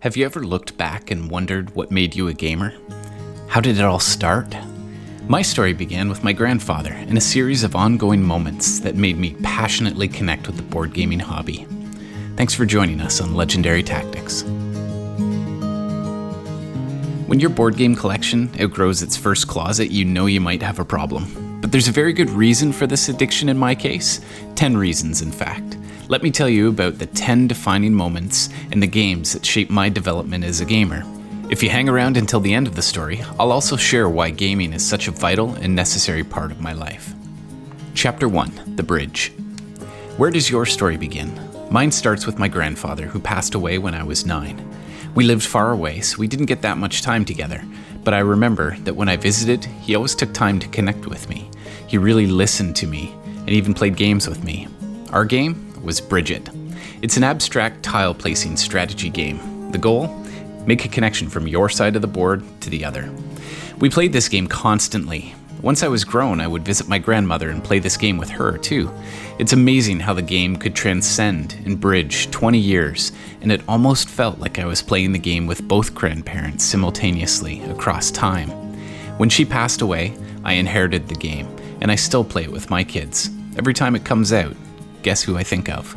Have you ever looked back and wondered what made you a gamer? How did it all start? My story began with my grandfather and a series of ongoing moments that made me passionately connect with the board gaming hobby. Thanks for joining us on Legendary Tactics. When your board game collection outgrows its first closet, you know you might have a problem. But there's a very good reason for this addiction in my case. 10 reasons, in fact. Let me tell you about the 10 defining moments and the games that shaped my development as a gamer. If you hang around until the end of the story, I'll also share why gaming is such a vital and necessary part of my life. Chapter 1, The Bridge. Where does your story begin? Mine starts with my grandfather, who passed away when I was 9. We lived far away, so we didn't get that much time together, but I remember that when I visited, he always took time to connect with me. He really listened to me, and even played games with me. Our game was bridg-it. It's an abstract tile-placing strategy game. The goal? Make a connection from your side of the board to the other. We played this game constantly. Once I was grown, I would visit my grandmother and play this game with her, too. It's amazing how the game could transcend and bridge 20 years, and it almost felt like I was playing the game with both grandparents simultaneously across time. When she passed away, I inherited the game, and I still play it with my kids. Every time it comes out, guess who I think of?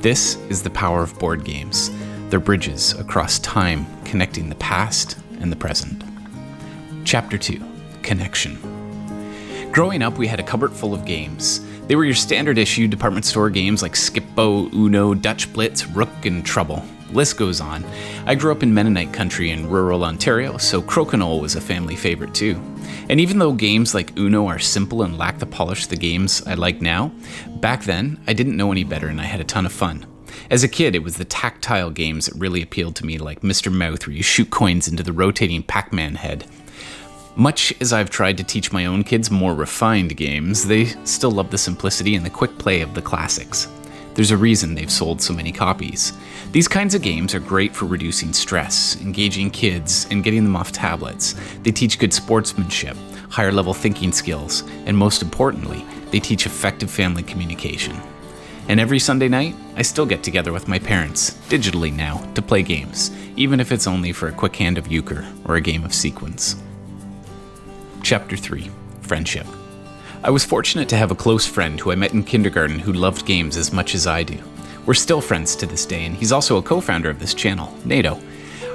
This is the power of board games. They're bridges across time, connecting the past and the present. Chapter 2, Connection. Growing up, we had a cupboard full of games. They were your standard issue department store games like Skip-Bo, Uno, Dutch Blitz, Rook, and Trouble. List goes on. I grew up in Mennonite country in rural Ontario, so Crokinole was a family favorite too. And even though games like Uno are simple and lack the polish the games I like now, back then I didn't know any better and I had a ton of fun. As a kid, it was the tactile games that really appealed to me, like Mr. Mouth, where you shoot coins into the rotating Pac-Man head. Much as I've tried to teach my own kids more refined games, they still love the simplicity and the quick play of the classics. There's a reason they've sold so many copies. These kinds of games are great for reducing stress, engaging kids, and getting them off tablets. They teach good sportsmanship, higher level thinking skills, and most importantly, they teach effective family communication. And every Sunday night, I still get together with my parents, digitally now, to play games, even if it's only for a quick hand of euchre or a game of sequence. Chapter 3, Friendship. I was fortunate to have a close friend who I met in kindergarten who loved games as much as I do. We're still friends to this day, and he's also a co-founder of this channel, NATO.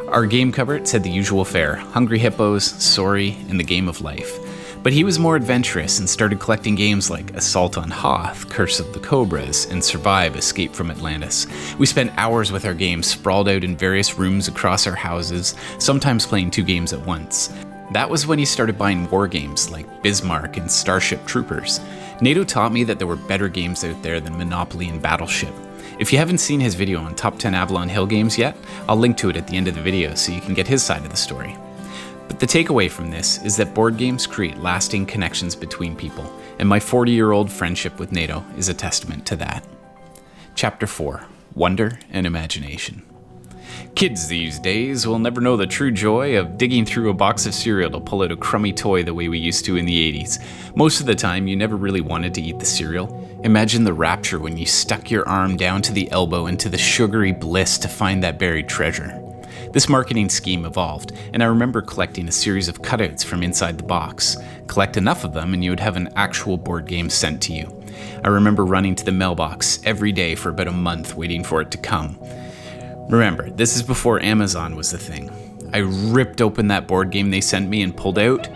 Our game cupboard said the usual fare: Hungry Hippos, Sorry, and The Game of Life. But he was more adventurous and started collecting games like Assault on Hoth, Curse of the Cobras, and Survive: Escape from Atlantis. We spent hours with our games sprawled out in various rooms across our houses, sometimes playing 2 games at once. That was when he started buying war games like Bismarck and Starship Troopers. NATO taught me that there were better games out there than Monopoly and Battleship. If you haven't seen his video on Top 10 Avalon Hill games yet, I'll link to it at the end of the video so you can get his side of the story. But the takeaway from this is that board games create lasting connections between people, and my 40-year-old friendship with NATO is a testament to that. Chapter 4, Wonder and Imagination. Kids these days will never know the true joy of digging through a box of cereal to pull out a crummy toy the way we used to in the 80s. Most of the time, you never really wanted to eat the cereal. Imagine the rapture when you stuck your arm down to the elbow into the sugary bliss to find that buried treasure. This marketing scheme evolved, and I remember collecting a series of cutouts from inside the box. Collect enough of them and you would have an actual board game sent to you. I remember running to the mailbox every day for about a month waiting for it to come. Remember, this is before Amazon was the thing. I ripped open that board game they sent me and pulled out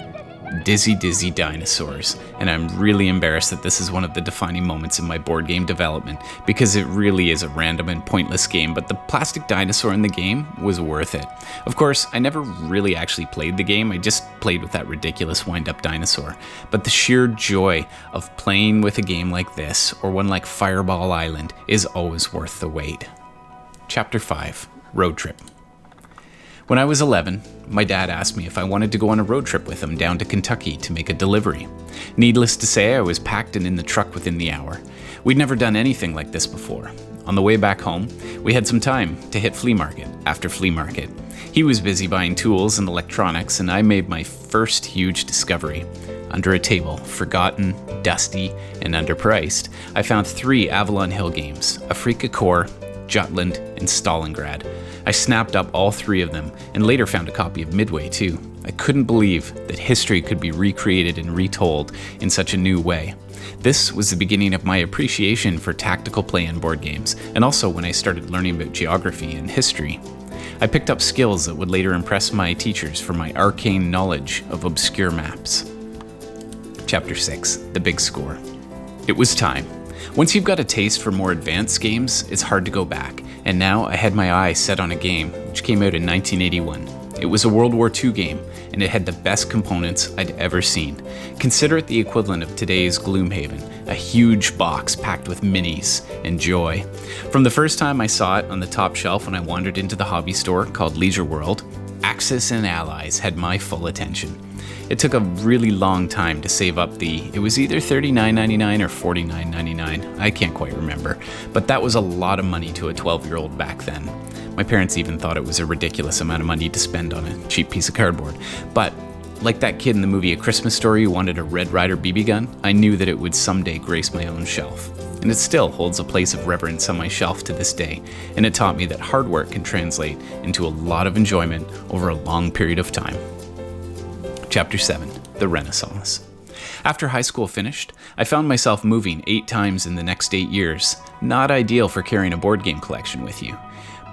Dizzy Dizzy Dinosaurs, and I'm really embarrassed that this is one of the defining moments in my board game development, because it really is a random and pointless game, but the plastic dinosaur in the game was worth it. Of course, I never really actually played the game, I just played with that ridiculous wind-up dinosaur. But the sheer joy of playing with a game like this, or one like Fireball Island, is always worth the wait. Chapter 5, Road Trip. When I was 11, my dad asked me if I wanted to go on a road trip with him down to Kentucky to make a delivery. Needless to say, I was packed and in the truck within the hour. We'd never done anything like this before. On the way back home, we had some time to hit flea market after flea market. He was busy buying tools and electronics, and I made my first huge discovery. Under a table, forgotten, dusty, and underpriced, I found 3 Avalon Hill games: Afrika Korps, Jutland, and Stalingrad. I snapped up all 3 of them and later found a copy of Midway too. I couldn't believe that history could be recreated and retold in such a new way. This was the beginning of my appreciation for tactical play in board games, and also when I started learning about geography and history. I picked up skills that would later impress my teachers for my arcane knowledge of obscure maps. Chapter 6, The Big Score. It was time. Once you've got a taste for more advanced games, it's hard to go back, and now I had my eye set on a game which came out in 1981. It was a World War II game, and it had the best components I'd ever seen. Consider it the equivalent of today's Gloomhaven, a huge box packed with minis and joy. From the first time I saw it on the top shelf when I wandered into the hobby store called Leisure World, Axis and Allies had my full attention. It took a really long time to save up it was either $39.99 or $49.99, I can't quite remember, but that was a lot of money to a 12-year-old back then. My parents even thought it was a ridiculous amount of money to spend on a cheap piece of cardboard. But like that kid in the movie A Christmas Story who wanted a Red Ryder BB gun, I knew that it would someday grace my own shelf. And it still holds a place of reverence on my shelf to this day, and it taught me that hard work can translate into a lot of enjoyment over a long period of time. Chapter 7, The Renaissance. After high school finished, I found myself moving 8 times in the next 8 years. Not ideal for carrying a board game collection with you.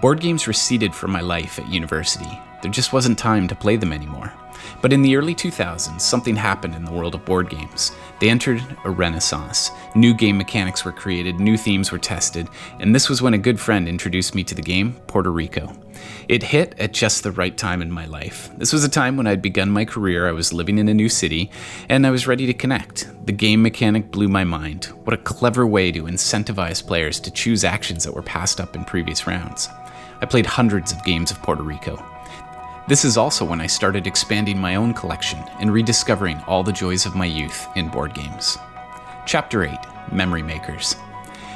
Board games receded from my life at university. There just wasn't time to play them anymore. But in the early 2000s, something happened in the world of board games. They entered a renaissance. New game mechanics were created, new themes were tested, and this was when a good friend introduced me to the game Puerto Rico. It hit at just the right time in my life. This was a time when I'd begun my career, I was living in a new city, and I was ready to connect. The game mechanic blew my mind. What a clever way to incentivize players to choose actions that were passed up in previous rounds. I played hundreds of games of Puerto Rico. This is also when I started expanding my own collection and rediscovering all the joys of my youth in board games. Chapter 8, Memory Makers.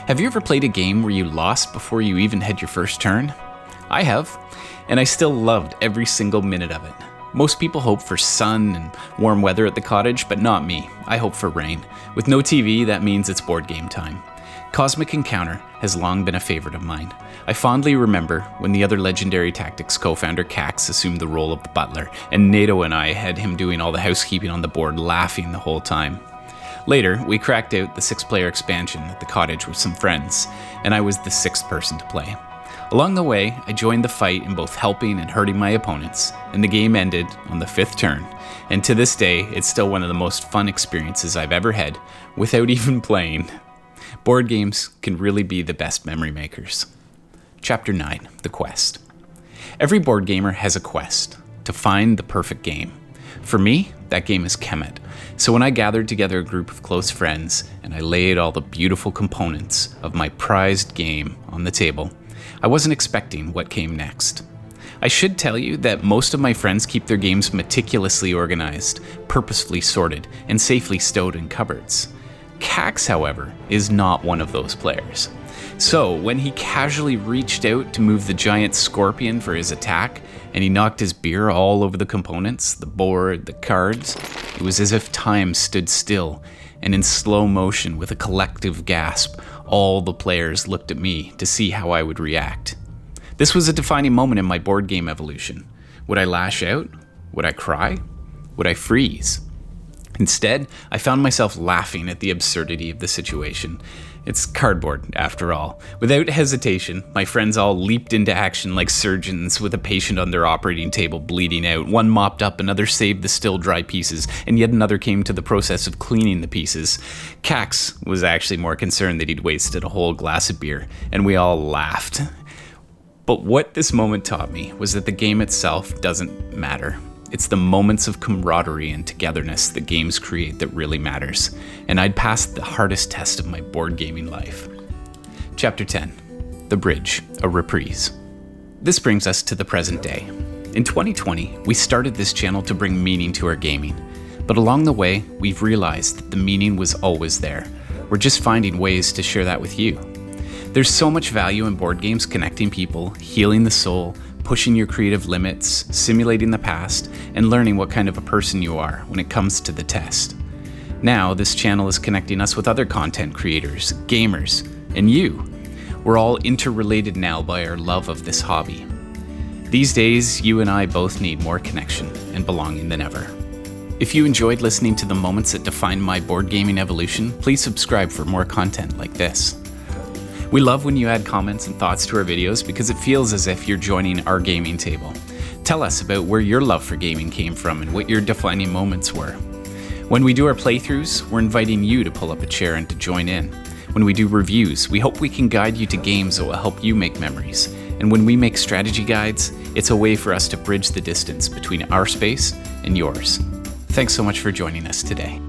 Have you ever played a game where you lost before you even had your first turn? I have, and I still loved every single minute of it. Most people hope for sun and warm weather at the cottage, but not me. I hope for rain. With no TV, that means it's board game time. Cosmic Encounter has long been a favorite of mine. I fondly remember when the other Legendary Tactics co-founder Cax assumed the role of the butler, and Nato and I had him doing all the housekeeping on the board, laughing the whole time. Later, we cracked out the 6-player expansion at the cottage with some friends, and I was the 6th person to play. Along the way, I joined the fight in both helping and hurting my opponents, and the game ended on the 5th turn. And to this day, it's still one of the most fun experiences I've ever had, without even playing. Board games can really be the best memory makers. Chapter 9, The Quest. Every board gamer has a quest to find the perfect game. For me, that game is Kemet. So when I gathered together a group of close friends and I laid all the beautiful components of my prized game on the table, I wasn't expecting what came next. I should tell you that most of my friends keep their games meticulously organized, purposefully sorted, and safely stowed in cupboards. Cax, however, is not one of those players. So when he casually reached out to move the giant scorpion for his attack, and he knocked his beer all over the components, the board, the cards, it was as if time stood still, and in slow motion with a collective gasp, all the players looked at me to see how I would react. This was a defining moment in my board game evolution. Would I lash out? Would I cry? Would I freeze? Instead, I found myself laughing at the absurdity of the situation. It's cardboard, after all. Without hesitation, my friends all leaped into action like surgeons with a patient on their operating table bleeding out. One mopped up, another saved the still dry pieces, and yet another came to the process of cleaning the pieces. Cax was actually more concerned that he'd wasted a whole glass of beer, and we all laughed. But what this moment taught me was that the game itself doesn't matter. It's the moments of camaraderie and togetherness that games create that really matters, and I'd passed the hardest test of my board gaming life. Chapter 10, The Bridge, a Reprise. This brings us to the present day. In 2020, we started this channel to bring meaning to our gaming, but along the way, we've realized that the meaning was always there. We're just finding ways to share that with you. There's so much value in board games connecting people, healing the soul, pushing your creative limits, simulating the past, and learning what kind of a person you are when it comes to the test. Now, this channel is connecting us with other content creators, gamers, and you. We're all interrelated now by our love of this hobby. These days, you and I both need more connection and belonging than ever. If you enjoyed listening to the moments that defined my board gaming evolution, please subscribe for more content like this. We love when you add comments and thoughts to our videos because it feels as if you're joining our gaming table. Tell us about where your love for gaming came from and what your defining moments were. When we do our playthroughs, we're inviting you to pull up a chair and to join in. When we do reviews, we hope we can guide you to games that will help you make memories. And when we make strategy guides, it's a way for us to bridge the distance between our space and yours. Thanks so much for joining us today.